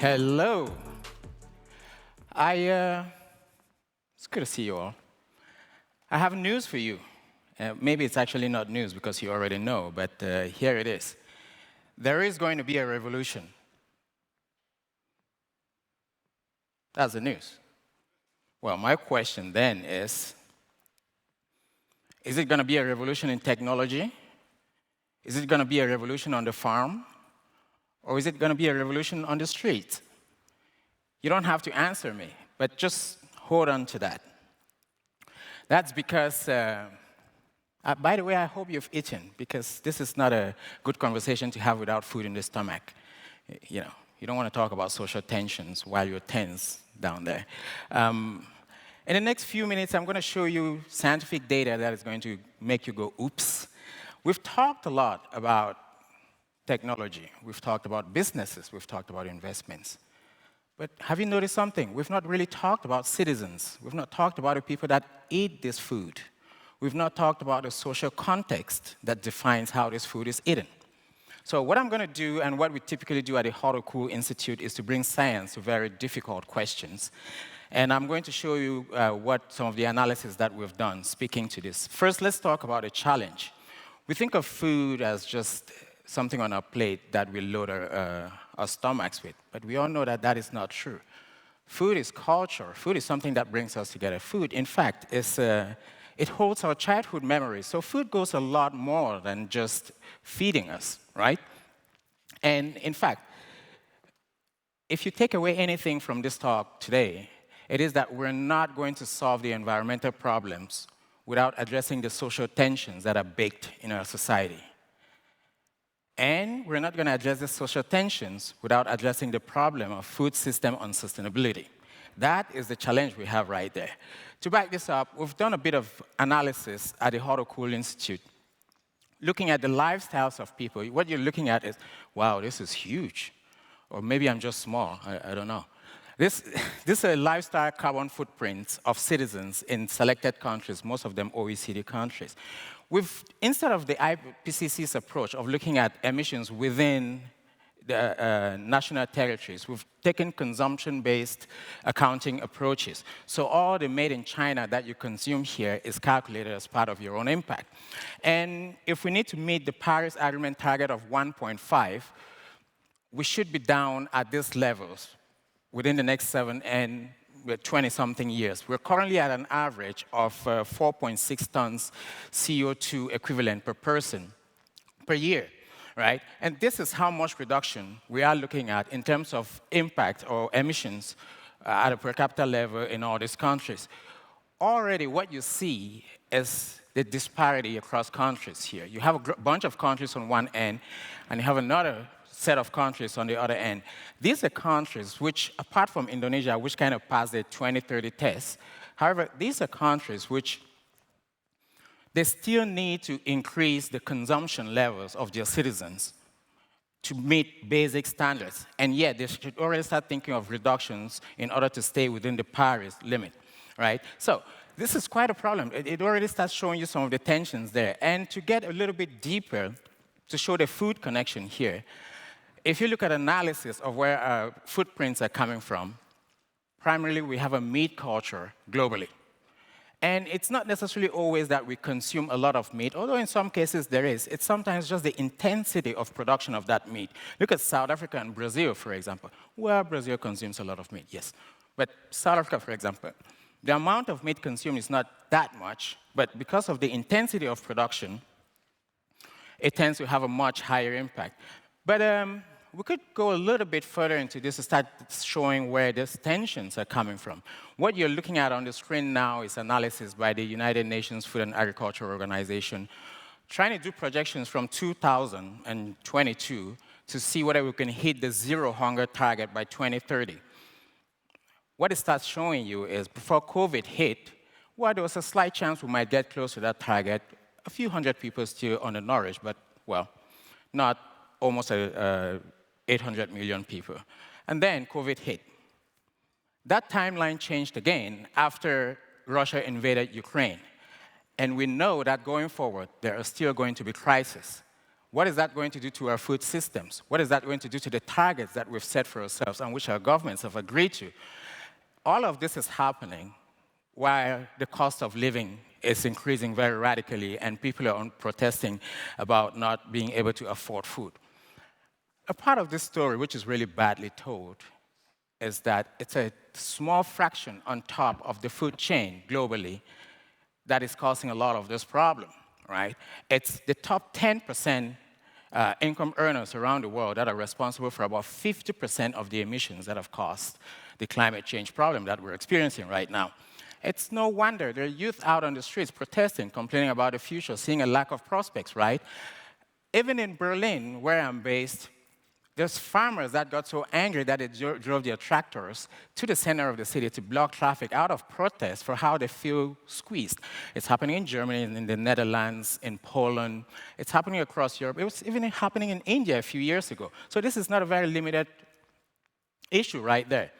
Hello. It's good to see you all. I have news for you. Maybe it's actually not news because you already know, but here it is. There is going to be a revolution. That's the news. Well, my question then is it going to be a revolution in technology? Is it going to be a revolution on the farm? Or is it going to be a revolution on the street? You don't have to answer me, but just hold on to that. That's because, by the way, I hope you've eaten, because this is not a good conversation to have without food in the stomach. You know, you don't want to talk about social tensions while you're tense down there. In the next few minutes, I'm going to show you scientific data that is going to make you go, oops. We've talked a lot about technology. We've talked about businesses. We've talked about investments. But have you noticed something? We've not really talked about citizens. We've not talked about the people that eat this food. We've not talked about the social context that defines how this food is eaten. So what I'm going to do, and what we typically do at the Hot or Cool Institute, is to bring science to very difficult questions. And I'm going to show you what some of the analysis that we've done speaking to this. First, let's talk about a challenge. We think of food as just something on our plate that we load our stomachs with, but we all know that that is not true. Food is culture. Food is something that brings us together. Food, in fact, it holds our childhood memories. So food goes a lot more than just feeding us, right? And in fact, if you take away anything from this talk today, it is that we're not going to solve the environmental problems without addressing the social tensions that are baked in our society. And we're not going to address the social tensions without addressing the problem of food system unsustainability. That is the challenge we have right there. To back this up, we've done a bit of analysis at the Hot or Cool Institute, looking at the lifestyles of people. What you're looking at is, wow, this is huge. Or maybe I'm just small, I don't know. This is a lifestyle carbon footprint of citizens in selected countries, most of them OECD countries. Instead of the IPCC's approach of looking at emissions within the national territories, we've taken consumption-based accounting approaches. So all the made in China that you consume here is calculated as part of your own impact. And if we need to meet the Paris Agreement target of 1.5, we should be down at these levels within the next 7 and 20-something years. We're currently at an average of 4.6 tons CO2 equivalent per person per year, right? And this is how much reduction we are looking at in terms of impact or emissions at a per capita level in all these countries. Already what you see is the disparity across countries here. You have a bunch of countries on one end, and you have another set of countries on the other end. These are countries which, apart from Indonesia, which kind of passed the 2030 test, however, these are countries which they still need to increase the consumption levels of their citizens to meet basic standards. And yet, they should already start thinking of reductions in order to stay within the Paris limit, right? So this is quite a problem. It already starts showing you some of the tensions there. And to get a little bit deeper, to show the food connection here, if you look at analysis of where our footprints are coming from, primarily we have a meat culture globally. And it's not necessarily always that we consume a lot of meat, although in some cases there is. It's sometimes just the intensity of production of that meat. Look at South Africa and Brazil, for example. Well, Brazil consumes a lot of meat, yes. But South Africa, for example, the amount of meat consumed is not that much, but because of the intensity of production, it tends to have a much higher impact. But we could go a little bit further into this to start showing where these tensions are coming from. What you're looking at on the screen now is analysis by the United Nations Food and Agriculture Organization, trying to do projections from 2022 to see whether we can hit the zero hunger target by 2030. What it starts showing you is before COVID hit, well, there was a slight chance we might get close to that target. A few hundred people still undernourished, but, well, not almost 800 million people. And then COVID hit. That timeline changed again after Russia invaded Ukraine. And we know that going forward, there are still going to be crises. What is that going to do to our food systems? What is that going to do to the targets that we've set for ourselves and which our governments have agreed to? All of this is happening while the cost of living is increasing very radically and people are protesting about not being able to afford food. A part of this story, which is really badly told, is that it's a small fraction on top of the food chain globally that is causing a lot of this problem, right? It's the top 10% income earners around the world that are responsible for about 50% of the emissions that have caused the climate change problem that we're experiencing right now. It's no wonder there are youth out on the streets protesting, complaining about the future, seeing a lack of prospects, right? Even in Berlin, where I'm based, there's farmers that got so angry that they drove their tractors to the center of the city to block traffic out of protest for how they feel squeezed. It's happening in Germany, in the Netherlands, in Poland. It's happening across Europe. It was even happening in India a few years ago. So this is not a very limited issue right there.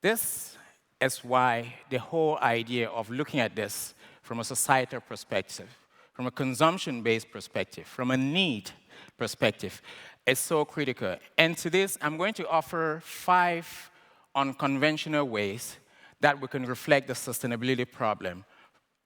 This is why the whole idea of looking at this from a societal perspective, from a consumption-based perspective, from a need perspective, is so critical. And to this, I'm going to offer 5 unconventional ways that we can reflect the sustainability problem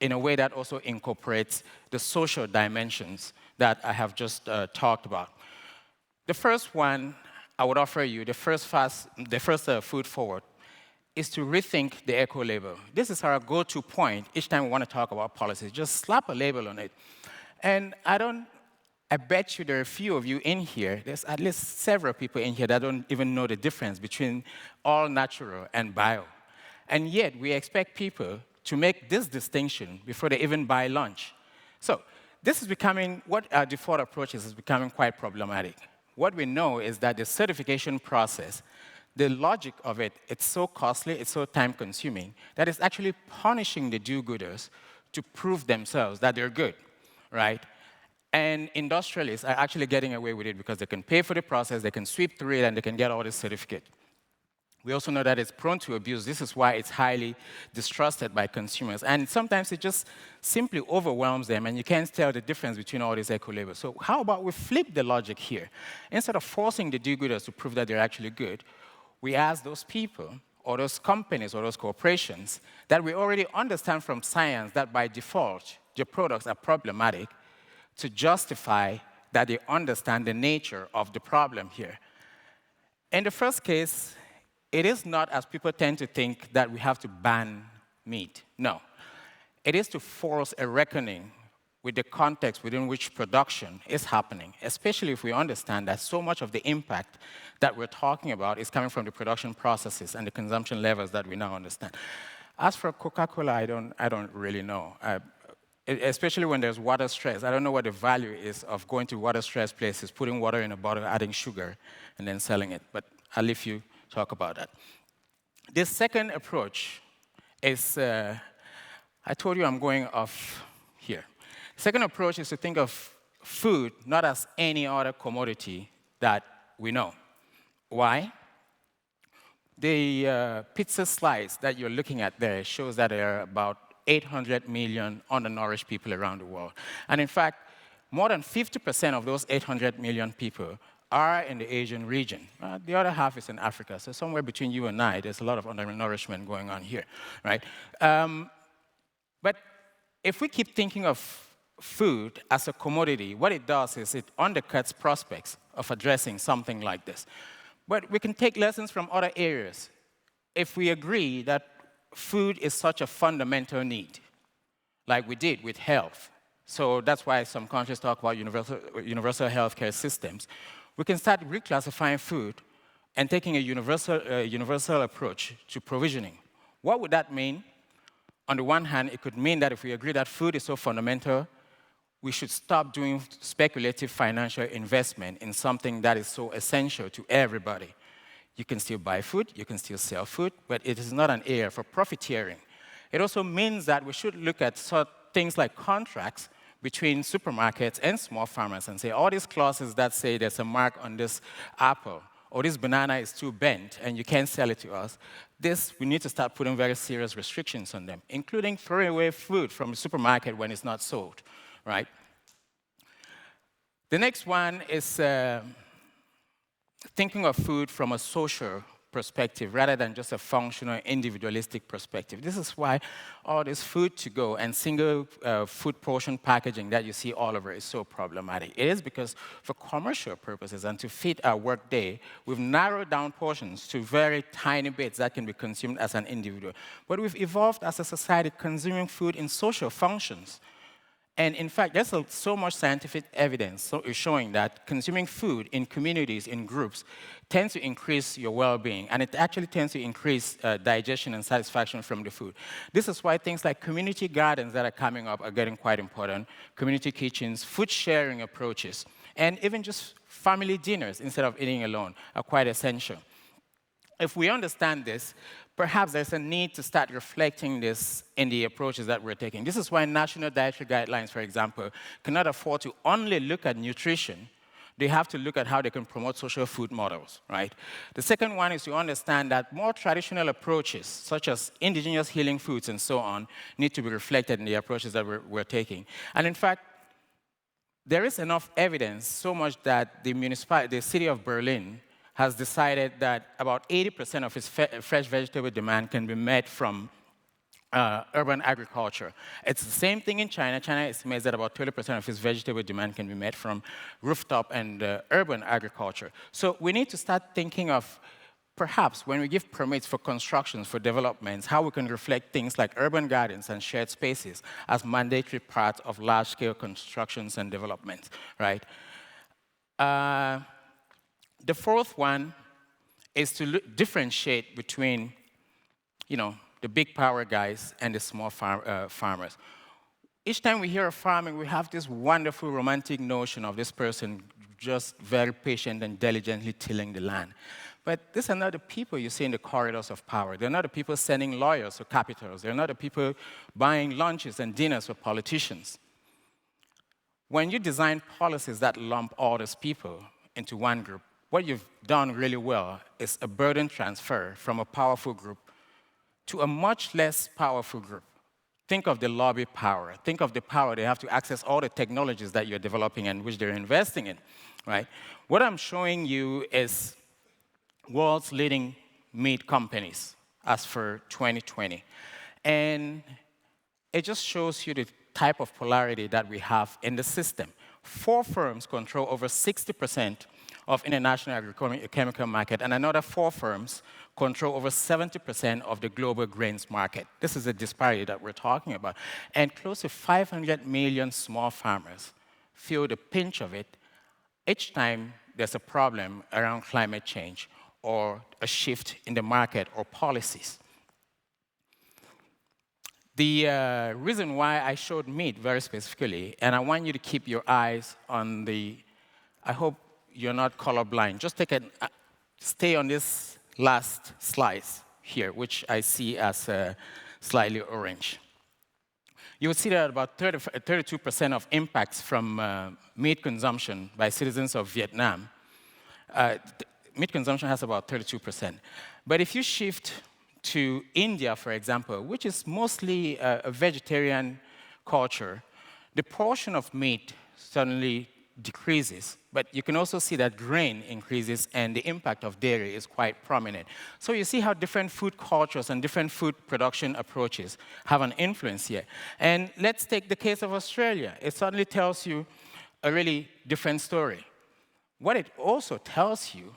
in a way that also incorporates the social dimensions that I have just talked about. The first one I would offer you, the first food forward, is to rethink the eco label. This is our go-to point each time we want to talk about policies. Just slap a label on it. And I bet you there are a few of you in here, there's at least several people in here that don't even know the difference between all natural and bio. And yet, we expect people to make this distinction before they even buy lunch. So this is becoming, what our default approach is becoming quite problematic. What we know is that the certification process, the logic of it, it's so costly, it's so time-consuming, that it's actually punishing the do-gooders to prove themselves that they're good, right? And industrialists are actually getting away with it because they can pay for the process, they can sweep through it, and they can get all this certificate. We also know that it's prone to abuse. This is why it's highly distrusted by consumers. And sometimes it just simply overwhelms them, and you can't tell the difference between all these eco labels. So how about we flip the logic here? Instead of forcing the do-gooders to prove that they're actually good, we ask those people, or those companies, or those corporations, that we already understand from science that by default, their products are problematic, to justify that they understand the nature of the problem here. In the first case, it is not, as people tend to think, that we have to ban meat. No. It is to force a reckoning with the context within which production is happening, especially if we understand that so much of the impact that we're talking about is coming from the production processes and the consumption levels that we now understand. As for Coca-Cola, I don't really know. Especially when there's water stress. I don't know what the value is of going to water-stressed places, putting water in a bottle, adding sugar, and then selling it. But I'll leave you talk about that. This second approach is, I told you I'm going off here. Second approach is to think of food not as any other commodity that we know. Why? The pizza slice that you're looking at there shows that there are about 800 million undernourished people around the world. And in fact, more than 50% of those 800 million people are in the Asian region. The other half is in Africa. So somewhere between you and I, there's a lot of undernourishment going on here, right? But if we keep thinking of food as a commodity, what it does is it undercuts prospects of addressing something like this. But we can take lessons from other areas. If we agree that food is such a fundamental need, like we did with health. So that's why some countries talk about universal healthcare systems. We can start reclassifying food and taking a universal approach to provisioning. What would that mean? On the one hand, it could mean that if we agree that food is so fundamental, we should stop doing speculative financial investment in something that is so essential to everybody. You can still buy food, you can still sell food, but it is not an area for profiteering. It also means that we should look at things like contracts between supermarkets and small farmers and say, all these clauses that say there's a mark on this apple, or this banana is too bent and you can't sell it to us, we need to start putting very serious restrictions on them, including throwing away food from the supermarket when it's not sold, right? The next one is thinking of food from a social perspective rather than just a functional, individualistic perspective. This is why all this food to go and single food portion packaging that you see all over is so problematic. It is because for commercial purposes and to fit our work day, we've narrowed down portions to very tiny bits that can be consumed as an individual. But we've evolved as a society consuming food in social functions. And in fact, there's so much scientific evidence showing that consuming food in communities, in groups, tends to increase your well-being, and it actually tends to increase digestion and satisfaction from the food. This is why things like community gardens that are coming up are getting quite important, community kitchens, food sharing approaches, and even just family dinners instead of eating alone are quite essential. If we understand this, perhaps there's a need to start reflecting this in the approaches that we're taking. This is why national dietary guidelines, for example, cannot afford to only look at nutrition. They have to look at how they can promote social food models, right? The second one is to understand that more traditional approaches, such as indigenous healing foods and so on, need to be reflected in the approaches that we're taking. And in fact, there is enough evidence, so much that the city of Berlin has decided that about 80% of its fresh vegetable demand can be met from urban agriculture. It's the same thing in China. China estimates that about 30% of its vegetable demand can be met from rooftop and urban agriculture. So we need to start thinking of, perhaps, when we give permits for constructions, for developments, how we can reflect things like urban gardens and shared spaces as mandatory parts of large-scale constructions and developments, right? The fourth one is to differentiate between, the big power guys and the small farmers. Each time we hear of farming, we have this wonderful romantic notion of this person just very patient and diligently tilling the land. But these are not the people you see in the corridors of power. They're not the people sending lawyers or capitals. They're not the people buying lunches and dinners for politicians. When you design policies that lump all these people into one group, what you've done really well is a burden transfer from a powerful group to a much less powerful group. Think of the lobby power. Think of the power they have to access all the technologies that you're developing and which they're investing in, right? What I'm showing you is world's leading meat companies as for 2020. And it just shows you the type of polarity that we have in the system. 4 firms control over 60% of international agrochemical market, and another 4 firms control over 70% of the global grains market. This is a disparity that we're talking about. And close to 500 million small farmers feel the pinch of it each time there's a problem around climate change or a shift in the market or policies. The reason why I showed meat very specifically, and I want you to keep your eyes on I hope you're not colorblind. Just stay on this last slice here, which I see as slightly orange. You will see that about 32% of impacts from meat consumption by citizens of Vietnam. Meat consumption has about 32%. But if you shift to India, for example, which is mostly a vegetarian culture, the portion of meat suddenly decreases, but you can also see that grain increases and the impact of dairy is quite prominent. So you see how different food cultures and different food production approaches have an influence here. And let's take the case of Australia. It suddenly tells you a really different story. What it also tells you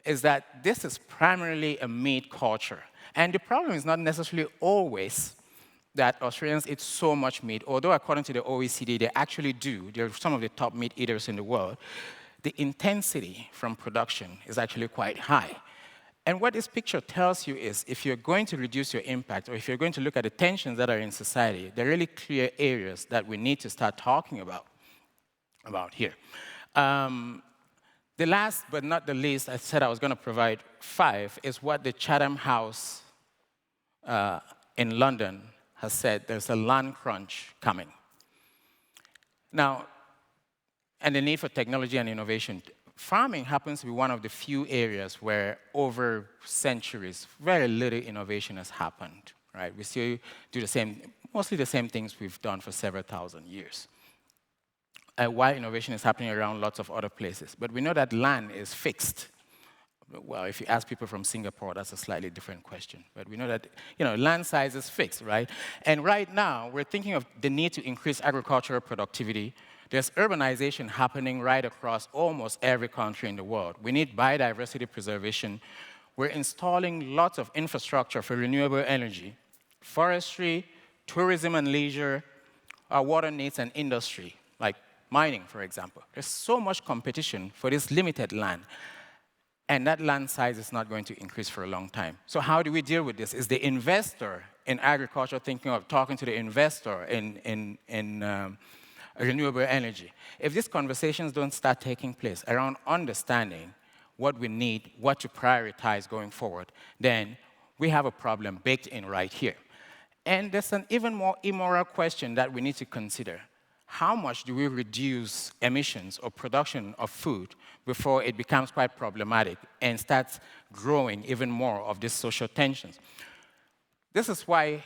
is that this is primarily a meat culture. And the problem is not necessarily always that Australians eat so much meat, although according to the OECD, they actually do. They're some of the top meat eaters in the world. The intensity from production is actually quite high. And what this picture tells you is if you're going to reduce your impact, or if you're going to look at the tensions that are in society, there are really clear areas that we need to start talking about here. The last but not the least, I said I was going to provide 5, is what the Chatham House in London has said. There's a land crunch coming. Now, and the need for technology and innovation. Farming happens to be one of the few areas where over centuries, very little innovation has happened, right? We still do mostly the same things we've done for several thousand years. while innovation is happening around lots of other places. But we know that land is fixed. Well, if you ask people from Singapore, that's a slightly different question. But we know that land size is fixed, right? And right now, we're thinking of the need to increase agricultural productivity. There's urbanization happening right across almost every country in the world. We need biodiversity preservation. We're installing lots of infrastructure for renewable energy, forestry, tourism and leisure, our water needs and industry, like mining, for example. There's so much competition for this limited land. And that land size is not going to increase for a long time. So how do we deal with this? Is the investor in agriculture thinking of talking to the investor in renewable energy? If these conversations don't start taking place around understanding what we need, what to prioritize going forward, then we have a problem baked in right here. And there's an even more immoral question that we need to consider. How much do we reduce emissions or production of food before it becomes quite problematic and starts growing even more of these social tensions? This is why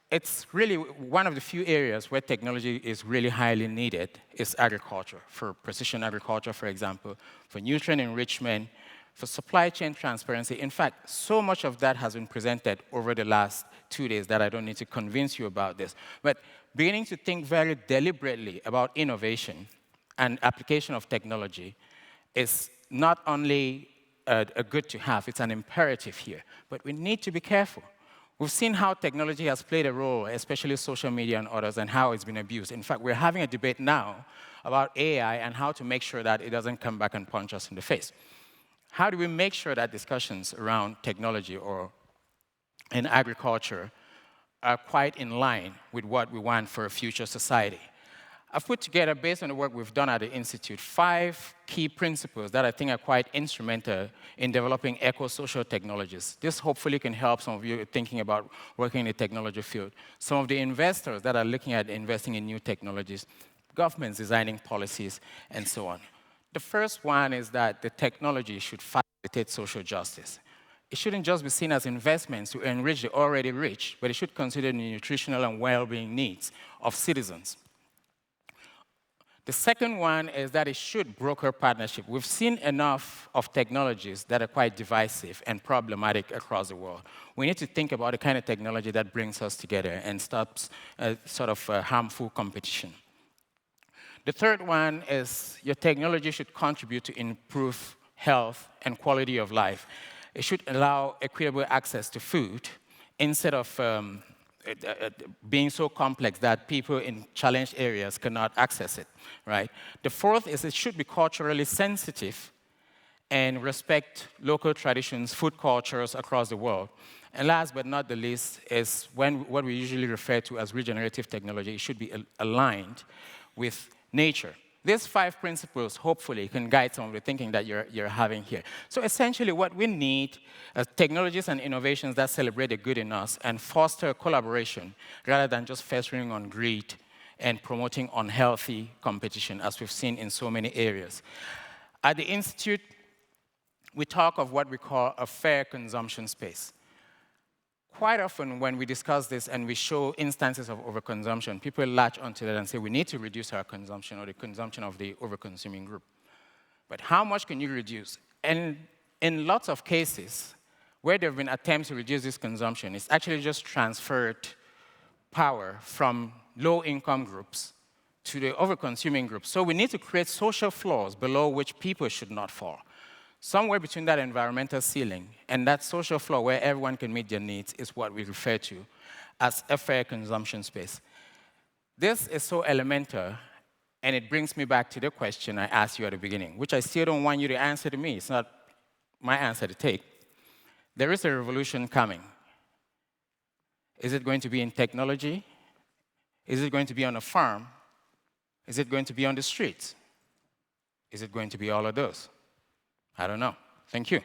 it's really one of the few areas where technology is really highly needed is agriculture, for precision agriculture, for example, for nutrient enrichment, for supply chain transparency. In fact, so much of that has been presented over the last 2 days that I don't need to convince you about this. But beginning to think very deliberately about innovation and application of technology is not only a good to have, it's an imperative here. But we need to be careful. We've seen how technology has played a role, especially social media and others, and how it's been abused. In fact, we're having a debate now about AI and how to make sure that it doesn't come back and punch us in the face. How do we make sure that discussions around technology or in agriculture are quite in line with what we want for a future society? I've put together, based on the work we've done at the Institute, 5 key principles that I think are quite instrumental in developing eco-social technologies. This hopefully can help some of you thinking about working in the technology field. Some of the investors that are looking at investing in new technologies, governments designing policies, and so on. The first one is that the technology should facilitate social justice. It shouldn't just be seen as investments to enrich the already rich, but it should consider the nutritional and well-being needs of citizens. The second one is that it should broker partnership. We've seen enough of technologies that are quite divisive and problematic across the world. We need to think about the kind of technology that brings us together and stops harmful competition. The third one is your technology should contribute to improve health and quality of life. It should allow equitable access to food instead of being so complex that people in challenged areas cannot access it, right? The fourth is it should be culturally sensitive and respect local traditions, food cultures across the world. And last but not the least is what we usually refer to as regenerative technology. It should be aligned with nature. These 5 principles, hopefully, can guide some of the thinking that you're having here. So essentially, what we need are technologies and innovations that celebrate the good in us and foster collaboration rather than just festering on greed and promoting unhealthy competition, as we've seen in so many areas. At the Institute, we talk of what we call a fair consumption space. Quite often, when we discuss this and we show instances of overconsumption, people latch onto that and say, we need to reduce our consumption or the consumption of the overconsuming group. But how much can you reduce? And in lots of cases, where there have been attempts to reduce this consumption, it's actually just transferred power from low-income groups to the overconsuming groups. So we need to create social floors below which people should not fall. Somewhere between that environmental ceiling and that social floor where everyone can meet their needs is what we refer to as a fair consumption space. This is so elemental, and it brings me back to the question I asked you at the beginning, which I still don't want you to answer to me. It's not my answer to take. There is a revolution coming. Is it going to be in technology? Is it going to be on a farm? Is it going to be on the streets? Is it going to be all of those? I don't know. Thank you.